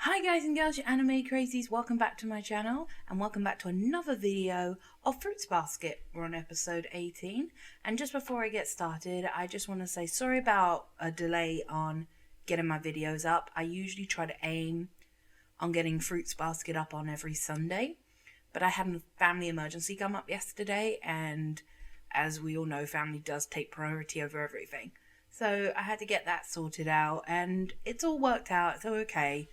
Hi guys and girls, your anime crazies, welcome back to my channel and welcome back to another video of Fruits Basket. We're on episode 18 and just before I get started I just want to say sorry about a delay on getting my videos up. I usually try to aim on getting Fruits Basket up on every Sunday, but I had a family emergency come up yesterday and as we all know, family does take priority over everything. So I had to get that sorted out and it's all worked out, it's all okay.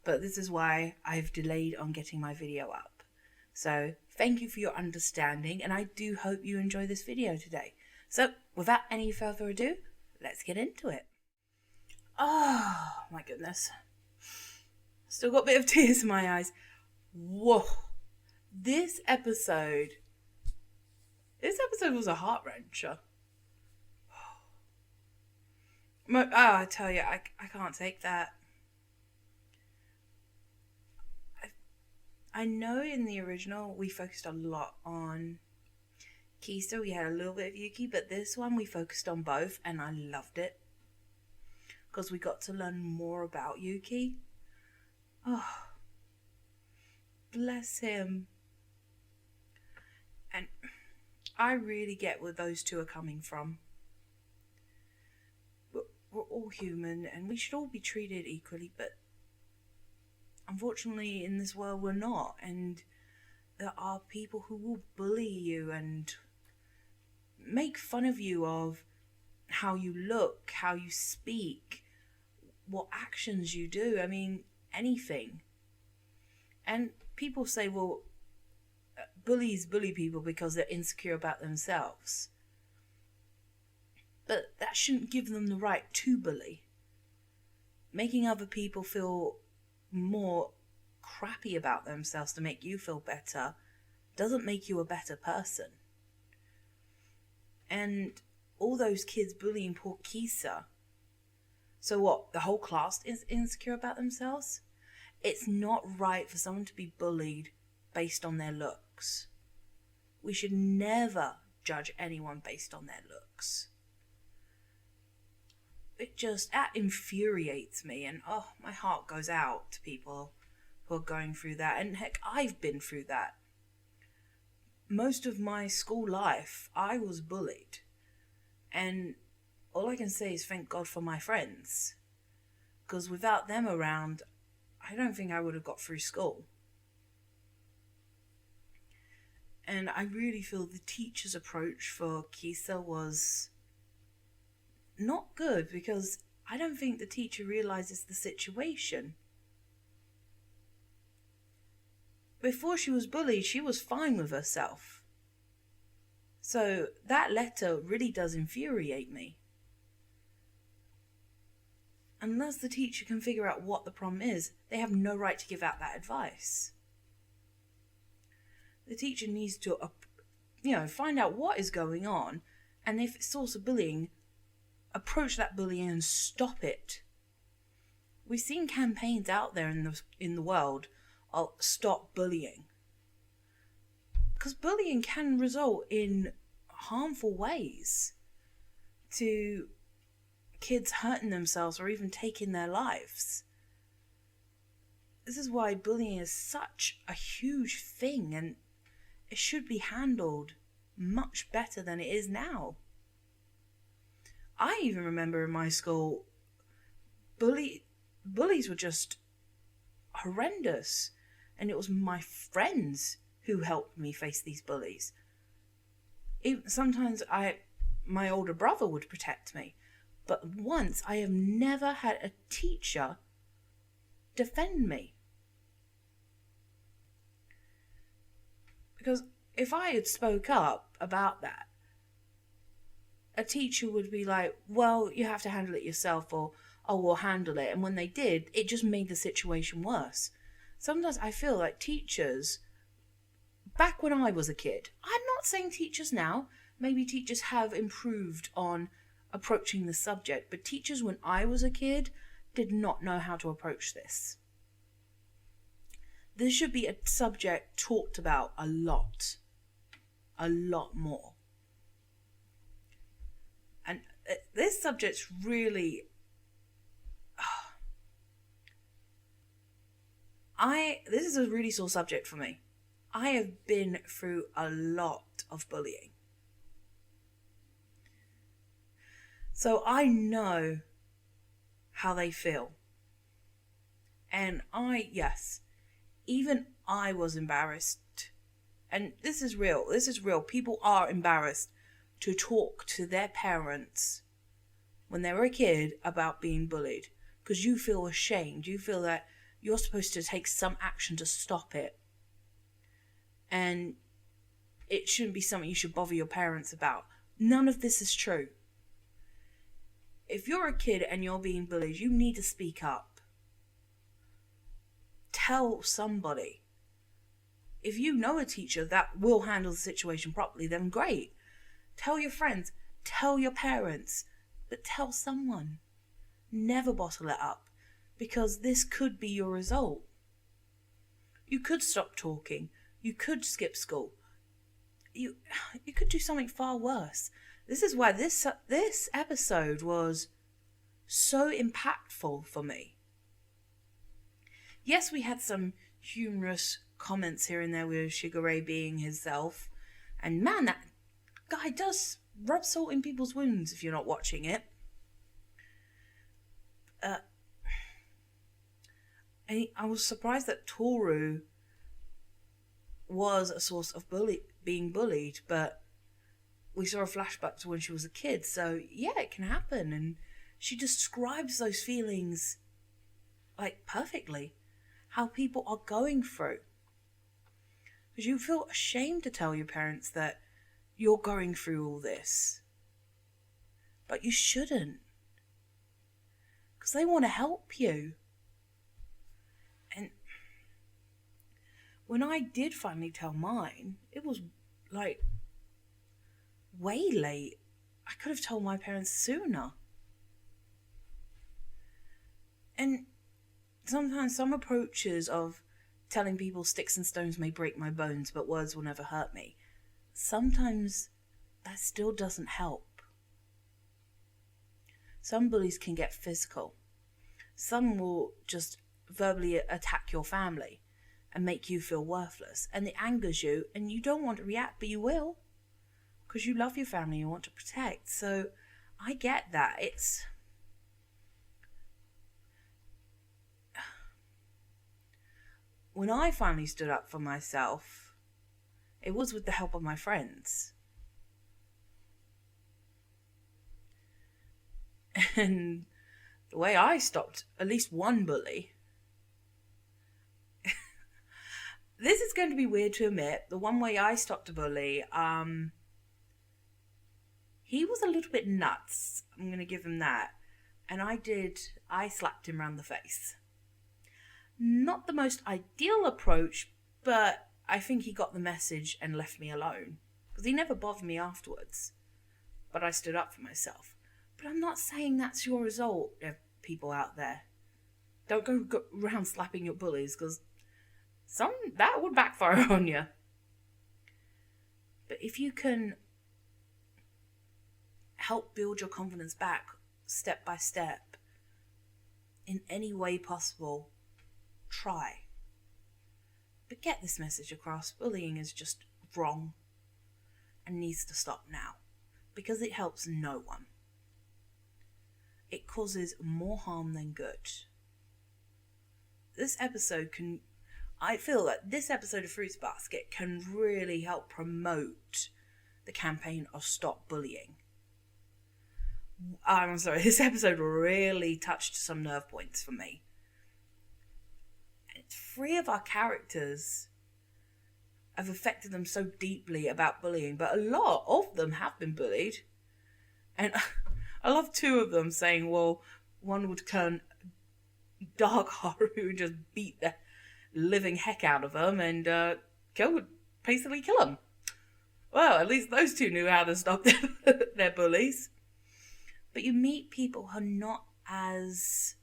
But this is why I've delayed on getting my video up. So thank you for your understanding and I do hope you enjoy this video today. So without any further ado, let's get into it. Oh my goodness. Still got a bit of tears in my eyes. Whoa. This episode was a heart wrencher. I tell you, I can't take that. I know in the original we focused a lot on Kisa, we had a little bit of Yuki, but this one we focused on both and I loved it. Because we got to learn more about Yuki. Oh, bless him. And I really get where those two are coming from. We're all human and we should all be treated equally, but unfortunately in this world we're not, and there are people who will bully you and make fun of you of how you look, how you speak, what actions you do. I mean, anything. And people say, well, bullies bully people because they're insecure about themselves. But that shouldn't give them the right to bully. Making other people feel more crappy about themselves to make you feel better doesn't make you a better person. And all those kids bullying poor Kisa. So what, the whole class is insecure about themselves? It's not right for someone to be bullied based on their looks. We should never judge anyone based on their looks. That infuriates me, and oh, my heart goes out to people who are going through that. And heck, I've been through that. Most of my school life, I was bullied. And all I can say is thank God for my friends. Because without them around, I don't think I would have got through school. And I really feel the teacher's approach for Kisa was not good, because I don't think the teacher realizes the situation. Before she was bullied, she was fine with herself. So that letter really does infuriate me. Unless the teacher can figure out what the problem is, they have no right to give out that advice. The teacher needs to, find out what is going on, and if it's source of bullying, approach that bullying and stop it. We've seen campaigns out there in the world of stop bullying. Because bullying can result in harmful ways to kids hurting themselves or even taking their lives. This is why bullying is such a huge thing, and it should be handled much better than it is now. I even remember in my school, bullies were just horrendous. And it was my friends who helped me face these bullies. Sometimes my older brother would protect me. But once, I have never had a teacher defend me. Because if I had spoke up about that, a teacher would be like, well, you have to handle it yourself, or, oh, we'll handle it. And when they did, it just made the situation worse. Sometimes I feel like teachers, back when I was a kid, I'm not saying teachers now, maybe teachers have improved on approaching the subject, but teachers when I was a kid did not know how to approach this. This should be a subject talked about a lot more. And this subject's really, This is a really sore subject for me. I have been through a lot of bullying. So I know how they feel. And yes, even I was embarrassed. And this is real. This is real. People are embarrassed to talk to their parents when they were a kid about being bullied. Because you feel ashamed. You feel that you're supposed to take some action to stop it. And it shouldn't be something you should bother your parents about. None of this is true. If you're a kid and you're being bullied, you need to speak up. Tell somebody. If you know a teacher that will handle the situation properly, then great. Tell your friends. Tell your parents. But tell someone. Never bottle it up. Because this could be your result. You could stop talking. You could skip school. You could do something far worse. This is why this episode was so impactful for me. Yes, we had some humorous comments here and there with Sugar Ray being himself. And man, that guy does rub salt in people's wounds if you're not watching it. And I was surprised that Toru was a source of being bullied, but we saw a flashback to when she was a kid, so yeah, it can happen. And she describes those feelings like perfectly, how people are going through. Because you feel ashamed to tell your parents that you're going through all this, but you shouldn't, because they want to help you. And when I did finally tell mine, it was like way late. I could have told my parents sooner. And sometimes some approaches of telling people sticks and stones may break my bones, but words will never hurt me, sometimes that still doesn't help. Some bullies can get physical. Some will just verbally attack your family and make you feel worthless, and it angers you, and you don't want to react, but you will, because you love your family, you want to protect. So I get that. When I finally stood up for myself, it was with the help of my friends. And the way I stopped at least one bully, this is going to be weird to admit, the one way I stopped a bully, he was a little bit nuts. I'm going to give him that. And I slapped him around the face. Not the most ideal approach, but I think he got the message and left me alone. Because he never bothered me afterwards. But I stood up for myself. But I'm not saying that's your result, people out there. Don't go around slapping your bullies, because that would backfire on you. But if you can help build your confidence back step by step in any way possible, try. But get this message across. Bullying is just wrong and needs to stop now, because it helps no one. It causes more harm than good. I feel that this episode of Fruits Basket can really help promote the campaign of Stop Bullying. I'm sorry, this episode really touched some nerve points for me. And 3 of our characters have affected them so deeply about bullying, but a lot of them have been bullied. And I love 2 of them saying, well, one would turn Dark Haru and just beat the living heck out of them and basically kill them. Well, at least those 2 knew how to stop their bullies. But you meet people who are not as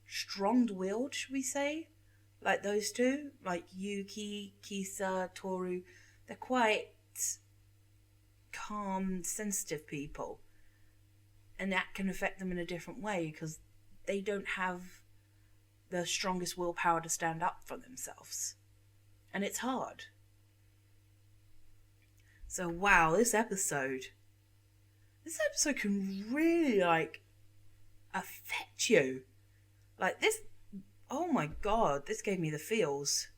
strong-willed, should we say, like those 2, like Yuki, Kisa, Toru. They're quite calm, sensitive people. And that can affect them in a different way, because they don't have the strongest willpower to stand up for themselves. And it's hard. So wow, this episode can really affect you. This, oh my god, this gave me the feels.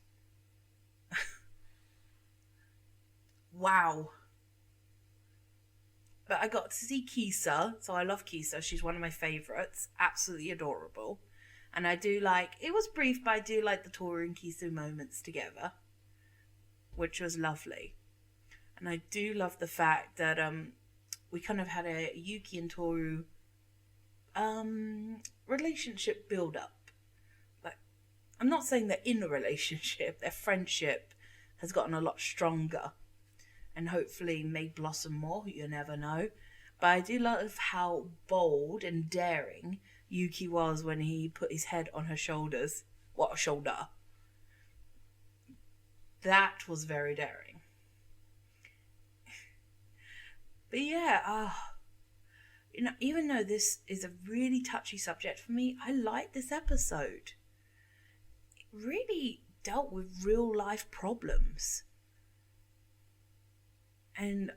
Wow. But I got to see Kisa, so I love Kisa. She's one of my favourites. Absolutely adorable. And I do it was brief, but I do like the Toru and Kisa moments together, which was lovely. And I do love the fact that we kind of had a Yuki and Toru relationship build up. I'm not saying they're in a relationship, their friendship has gotten a lot stronger and hopefully may blossom more, you never know. But I do love how bold and daring Yuki was when he put his head on her shoulders. What a shoulder. That was very daring. But yeah, even though this is a really touchy subject for me, I like this episode. It really dealt with real life problems. And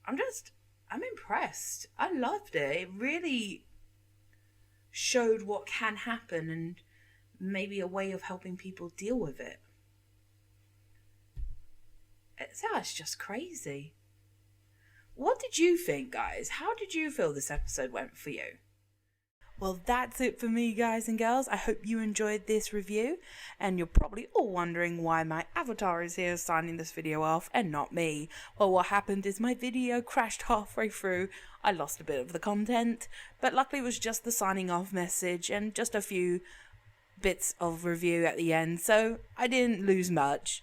I'm impressed. I loved it. It really showed what can happen and maybe a way of helping people deal with it. It's just crazy. What did you think, guys? How did you feel this episode went for you? Well, that's it for me, guys and girls. I hope you enjoyed this review, and you're probably all wondering why my avatar is here signing this video off and not me. Well, what happened is my video crashed halfway through. I lost a bit of the content, but luckily it was just the signing off message and just a few bits of review at the end, so I didn't lose much.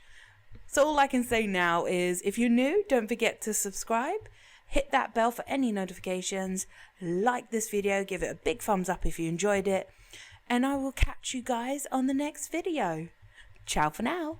So all I can say now is, if you're new, don't forget to subscribe. Hit that bell for any notifications, like this video, give it a big thumbs up if you enjoyed it, and I will catch you guys on the next video. Ciao for now.